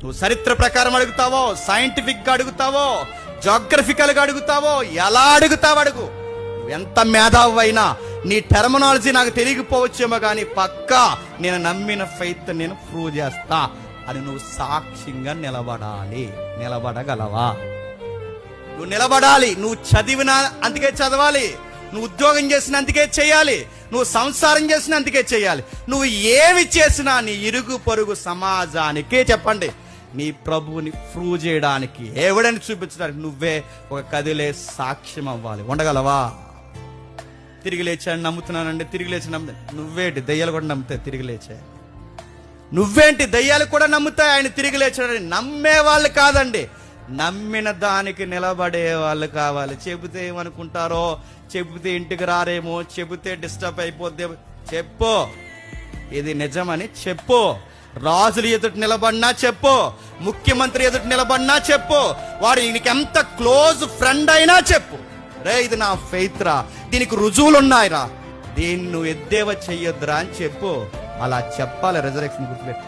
నువ్వు చరిత్ర ప్రకారం అడుగుతావో, సైంటిఫిక్ గా అడుగుతావో, జాగ్రఫికల్ గా అడుగుతావో, ఎలా అడుగుతావో అడుగు. ఎంత మేధావు అయినా నీ టెర్మినాలజీ నాకు తెలియకపోవచ్చేమో కానీ పక్కా నేను నమ్మిన ఫెయిత్ నేను ప్రూవ్ చేస్తా అని నువ్వు సాక్ష్యంగా నిలబడాలి. నిలబడగలవా? నువ్వు నిలబడాలి. నువ్వు చదివినా అందుకే చదవాలి, నువ్వు ఉద్యోగం చేసినా అందుకే చేయాలి, నువ్వు సంసారం చేసినా అందుకే చేయాలి. నువ్వు ఏమి చేసినా నీ ఇరుగు పొరుగు సమాజానికే చెప్పండి, నీ ప్రభువుని ప్రూవ్ చేయడానికి, ఎవడని చూపించడానికి నువ్వే ఒక కదిలే సాక్ష్యం అవ్వాలి. ఉండగలవా? తిరిగి లేచాను నమ్ముతున్నానండి, తిరిగి లేచి నువ్వేంటి? దయ్యాలు కూడా నమ్ముతాయి తిరిగి లేచా. నువ్వేంటి? దయ్యాలు కూడా నమ్ముతాయి ఆయన తిరిగి లేచాడని. నమ్మే వాళ్ళు కాదండి, నమ్మిన దానికి నిలబడే వాళ్ళు కావాలి. చెబితే ఏమనుకుంటారో, చెబితే ఇంటికి రారేమో, చెబితే డిస్టర్బ్ అయిపోద్దేమో. చెప్పు, ఇది నిజమని చెప్పు. రాజులు ఎదుటి నిలబడినా చెప్పు, ముఖ్యమంత్రి ఎదుటి నిలబడినా చెప్పు, వాడు నీకెంత క్లోజ్ ఫ్రెండ్ అయినా చెప్పు, రే ఇది నా ఫెయిత్ రా, దీనికి రుజువులు ఉన్నాయిరా, దీన్ని నువ్వు ఎద్దేవా చెయ్యొద్దురా అని చెప్పు. అలా చెప్పాలి. రిజరెక్షన్ గుర్తుపెట్టు.